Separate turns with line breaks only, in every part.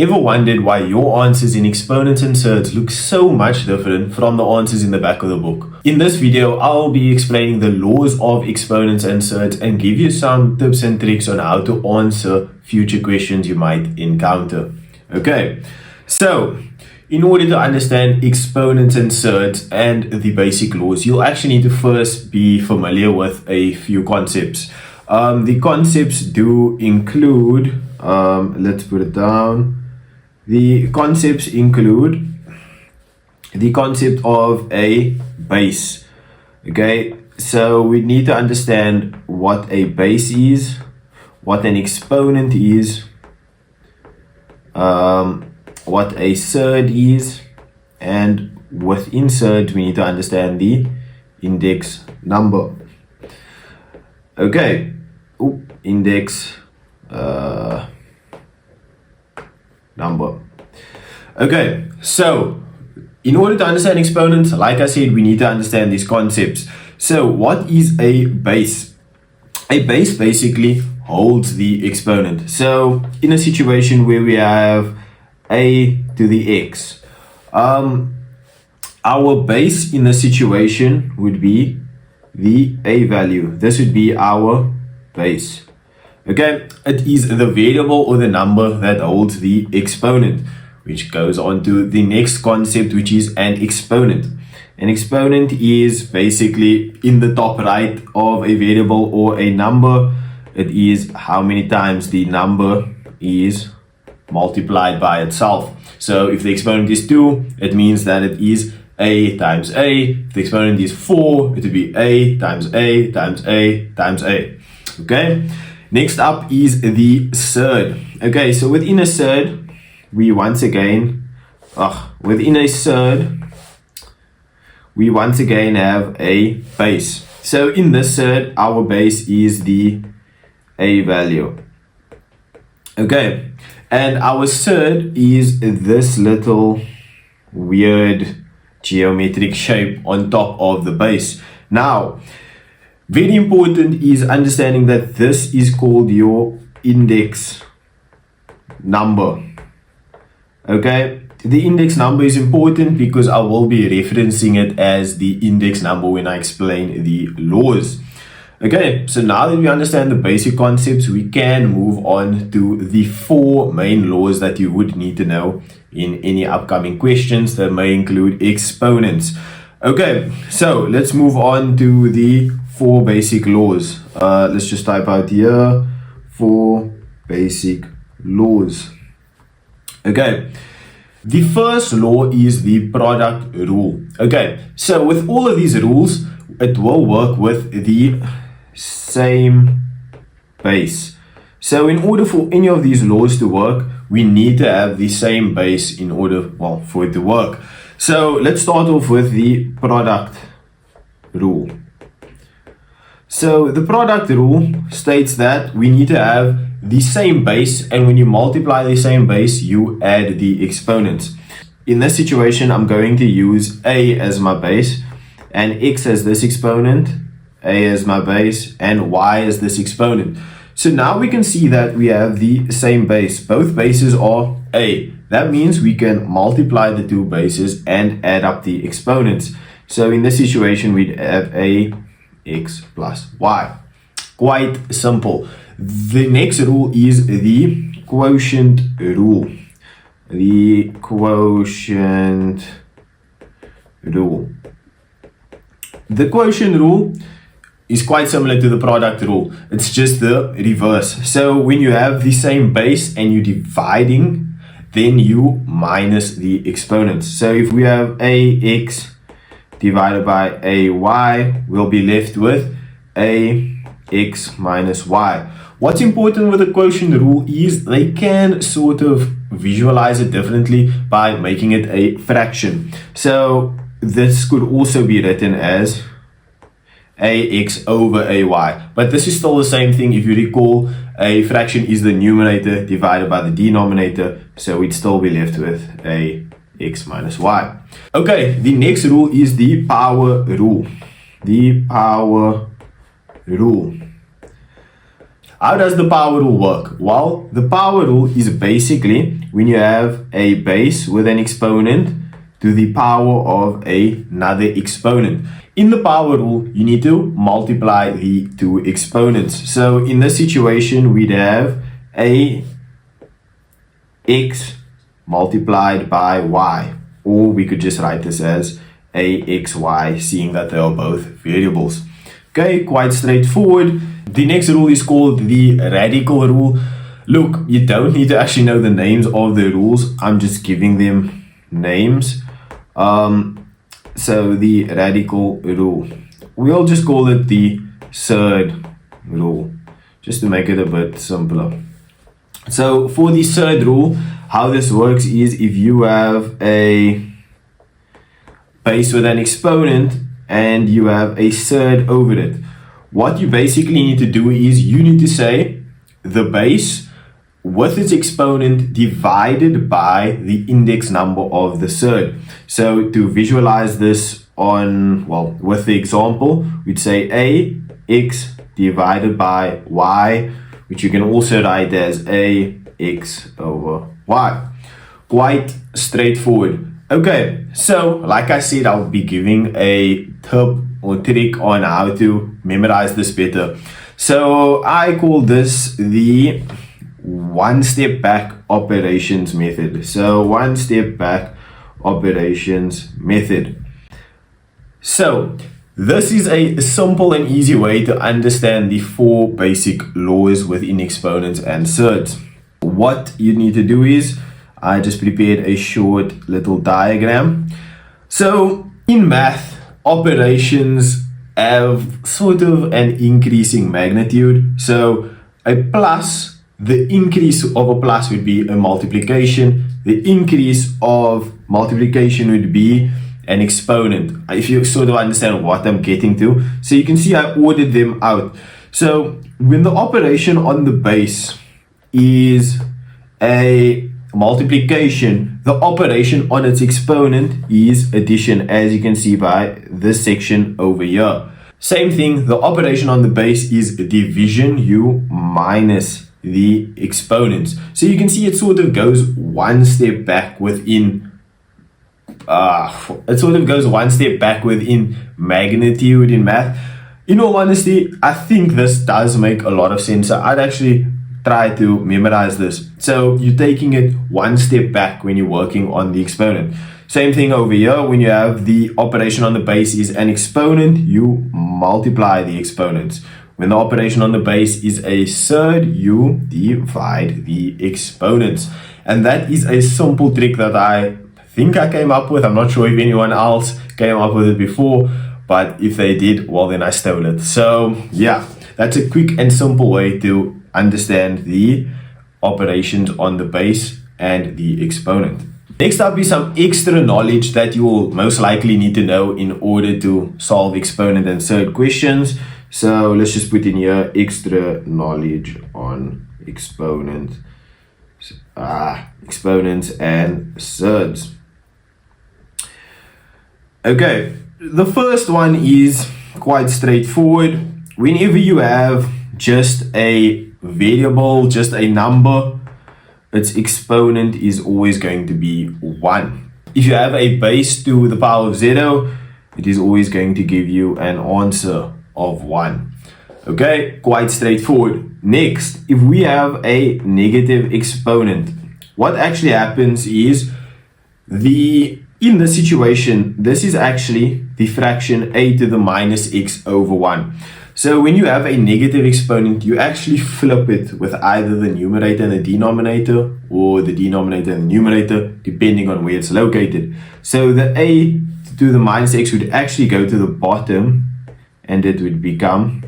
Ever wondered why your answers in Exponents and Surds look so much different from the answers in the back of the book? In this video, I'll be explaining the laws of Exponents and Surds and give you some tips and tricks on how to answer future questions you might encounter. Okay, so in order to understand exponents and surds and the basic laws, you'll actually need to first be familiar with a few concepts. The concepts do include, let's put it down. The concepts include the concept of a base. Okay, so we need to understand what a base is, what an exponent is, what a surd is, and within surd we need to understand the index number. Okay, index number. Okay, so in order to understand exponents, like I said, we need to understand these concepts. So what is a base? A base basically holds the exponent. So in a situation where we have a to the x, our base in the situation would be the a value. This would be our base. Okay, it is the variable or the number that holds the exponent, which goes on to the next concept, which is an exponent. An exponent is basically in the top right of a variable or a number. It is how many times the number is multiplied by itself. So if the exponent is 2, it means that it is a times a. If the exponent is 4, it would be a times a times a times a. Okay, next up is the surd. Okay, so within a surd, we once again have a base. So in this surd, our base is the a value. Okay, and our surd is this little weird geometric shape on top of the base. Now, very important is understanding that this is called your index number. Okay, the index number is important because I will be referencing it as the index number when I explain the laws. Okay, so now that we understand the basic concepts, we can move on to the 4 main laws that you would need to know in any upcoming questions that may include exponents. Okay, so let's move on to the 4 basic laws. Let's just type out here 4 basic laws. Okay, the first law is the product rule. Okay, so with all of these rules, it will work with the same base. So in order for any of these laws to work, we need to have the same base in order, well, for it to work. So let's start off with the product rule. So the product rule states that we need to have the same base, and when you multiply the same base, you add the exponents. In this situation, I'm going to use a as my base, and x as this exponent, a as my base, and y as this exponent. So now we can see that we have the same base. Both bases are a. That means we can multiply the 2 bases and add up the exponents. So in this situation, we'd have a x plus y. Quite simple. The next rule is the quotient rule. The quotient rule. The quotient rule is quite similar to the product rule. It's just the reverse. So when you have the same base and you're dividing, then you minus the exponents. So if we have ax divided by ay, we'll be left with ax minus y. What's important with the quotient rule is they can sort of visualize it differently by making it a fraction. So this could also be written as ax over ay, but this is still the same thing. If you recall, a fraction is the numerator divided by the denominator, so we'd still be left with ax minus y. Okay, the next rule is the power rule. The power rule. How does the power rule work? Well, the power rule is basically when you have a base with an exponent to the power of another exponent. In the power rule, you need to multiply the two exponents. So in this situation, we'd have a x multiplied by y, or we could just write this as axy, seeing that they are both variables. Okay, quite straightforward. The next rule is called the radical rule. Look, you don't need to actually know the names of the rules. I'm just giving them names. So the radical rule, we'll just call it the surd rule, just to make it a bit simpler. So for the surd rule, how this works is if you have a base with an exponent and you have a surd over it, what you basically need to do is you need to say the base with its exponent divided by the index number of the surd. So to visualize this with the example, we'd say ax divided by y, which you can also write as ax over y. Quite straightforward. Okay, so like I said, I'll be giving a tip or trick on how to memorize this better. So I call this the one step back operations method. So one step back operations method. So this is a simple and easy way to understand the four basic laws within exponents and surds. What you need to do is, I just prepared a short little diagram. So in math, operations have sort of an increasing magnitude. So a plus, the increase of a plus would be a multiplication. The increase of multiplication would be an exponent, if you sort of understand what I'm getting to. So you can see I ordered them out. So when the operation on the base is a multiplication, the operation on its exponent is addition, as you can see by this section over here. Same thing, the operation on the base is division, you minus the exponents. So you can see it sort of goes one step back within magnitude in math. In all honesty, I think this does make a lot of sense. So I'd actually try to memorize this. So you're taking it one step back when you're working on the exponent. Same thing over here, when you have the operation on the base is an exponent, you multiply the exponents. When the operation on the base is a surd, you divide the exponents. And that is a simple trick that I think I came up with. I'm not sure if anyone else came up with it before, but if they did, well, then I stole it. So yeah, that's a quick and simple way to understand the operations on the base and the exponent. Next up is some extra knowledge that you will most likely need to know in order to solve exponent and surd questions. So let's just put in here extra knowledge on exponents and surds. Okay, the first one is quite straightforward. Whenever you have just a variable, just a number, its exponent is always going to be 1. If you have a base to the power of 0, it is always going to give you an answer of 1. Okay, quite straightforward. Next, if we have a negative exponent, what actually happens is in this situation, this is actually the fraction a to the minus x over 1. So when you have a negative exponent, you actually flip it with either the numerator and the denominator, or the denominator and the numerator, depending on where it's located. So the a to the minus x would actually go to the bottom, and it would become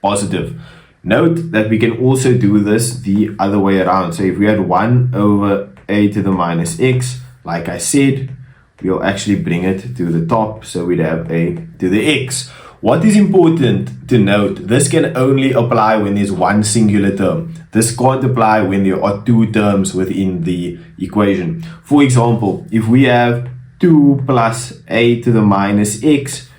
positive. Note that we can also do this the other way around. So if we had 1 over a to the minus x, like I said, we'll actually bring it to the top. So we'd have a to the x. What is important to note, this can only apply when there's one singular term. This can't apply when there are two terms within the equation. For example, if we have 2 plus a to the minus x,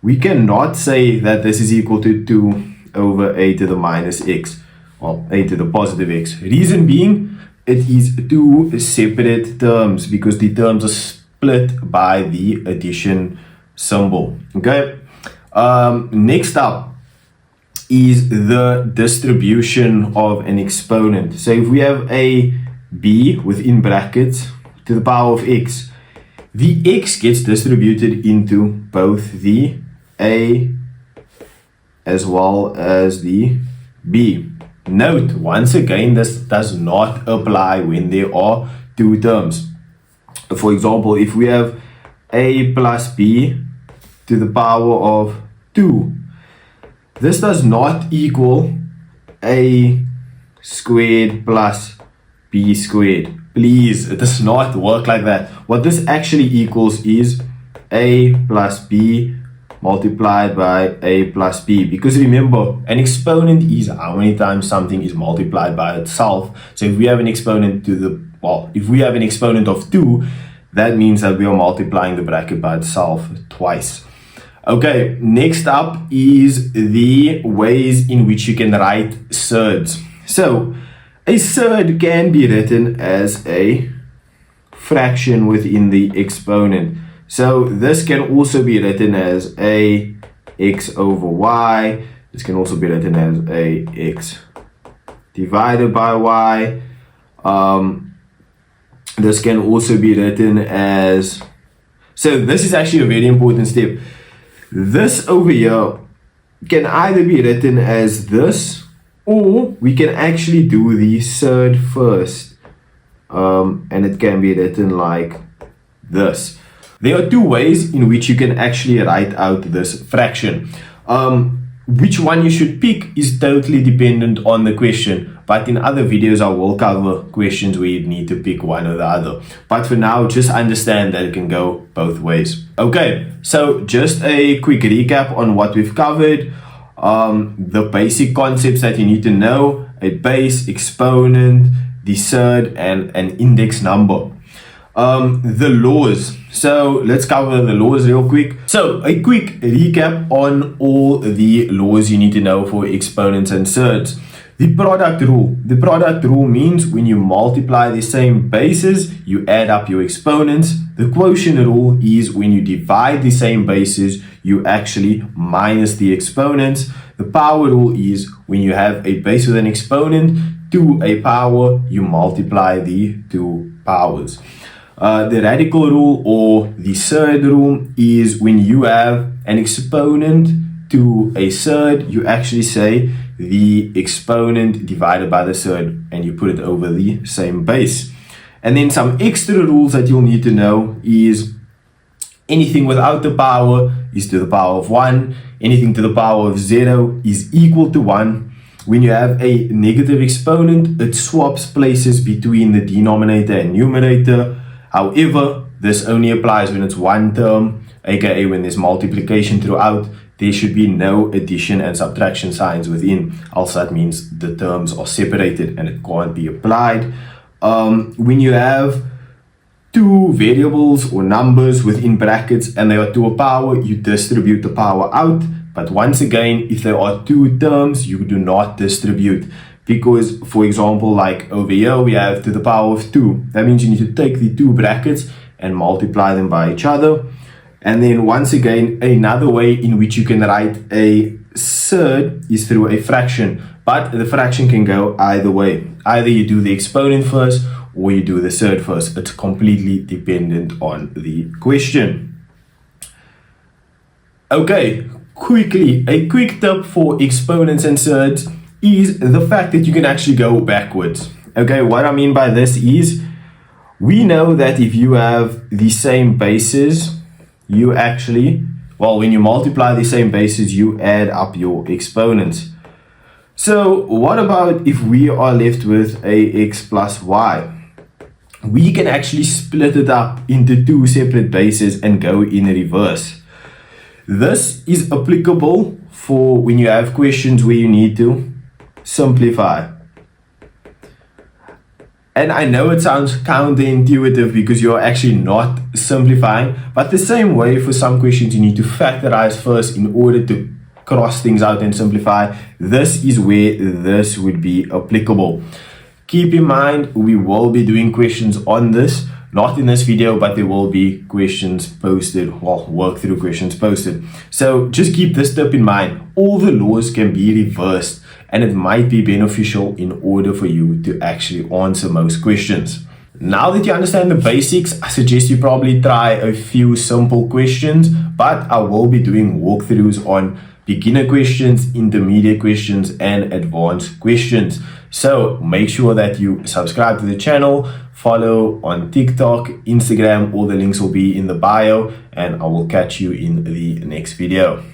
we cannot say that this is equal to 2 over a to the minus x, or a to the positive x. Reason being, it is two separate terms because the terms are split by the addition symbol. Okay. Next up is the distribution of an exponent. So if we have a b within brackets to the power of x, the x gets distributed into both the a as well as the b. Note, once again, this does not apply when there are two terms. For example, if we have a plus b to the power of 2, this does not equal a squared plus b squared. Please, it does not work like that. What this actually equals is a plus b multiplied by a plus b, because remember, an exponent is how many times something is multiplied by itself. So if we have an exponent if we have an exponent of 2, that means that we are multiplying the bracket by itself twice. Okay, next up is the ways in which you can write surds. So a surd can be written as a fraction within the exponent. So this can also be written as a x over y. This can also be written as a x divided by y. This can also be written as, so this is actually a very important step. This over here can either be written as this, or we can actually do the surd first. And it can be written like this. There are two ways in which you can actually write out this fraction. Which one you should pick is totally dependent on the question, but in other videos I will cover questions where you need to pick one or the other. But for now, just understand that it can go both ways. Okay, so just a quick recap on what we've covered. The basic concepts that you need to know: a base, exponent, the surd, and an index number. The laws. So let's cover the laws real quick. So a quick recap on all the laws you need to know for exponents and surds. The product rule. The product rule means when you multiply the same bases, you add up your exponents. The quotient rule is when you divide the same bases, you actually minus the exponents. The power rule is when you have a base with an exponent to a power, you multiply the two powers. The radical rule or the surd rule is when you have an exponent to a surd, you actually say the exponent divided by the surd and you put it over the same base. And then some extra rules that you'll need to know is anything without the power is to the power of 1. Anything to the power of 0 is equal to 1. When you have a negative exponent, it swaps places between the denominator and numerator. However, this only applies when it's one term, aka when there's multiplication throughout. There should be no addition and subtraction signs within. Also, that means the terms are separated and it can't be applied. When you have two variables or numbers within brackets and they are to a power, you distribute the power out. But once again, if there are two terms, you do not distribute. Because, for example, like over here, we have to the power of 2. That means you need to take the two brackets and multiply them by each other. And then once again, another way in which you can write a surd is through a fraction. But the fraction can go either way. Either you do the exponent first or you do the surd first. It's completely dependent on the question. Okay, quickly, a quick tip for exponents and surds is the fact that you can actually go backwards. Okay, what I mean by this is we know that if you have the same bases, you actually, when you multiply the same bases, you add up your exponents. So what about if we are left with a x plus y? We can actually split it up into two separate bases and go in reverse. This is applicable for when you have questions where you need to simplify. And I know it sounds counterintuitive because you're actually not simplifying, but the same way for some questions you need to factorize first in order to cross things out and simplify. This is where this would be applicable. Keep in mind, we will be doing questions on this, not in this video, but there will be questions posted, well, work through questions posted. So just keep this tip in mind. All the laws can be reversed, and it might be beneficial in order for you to actually answer most questions. Now that you understand the basics, I suggest you probably try a few simple questions, but I will be doing walkthroughs on beginner questions, intermediate questions, and advanced questions. So make sure that you subscribe to the channel, follow on TikTok, Instagram, all the links will be in the bio, and I will catch you in the next video.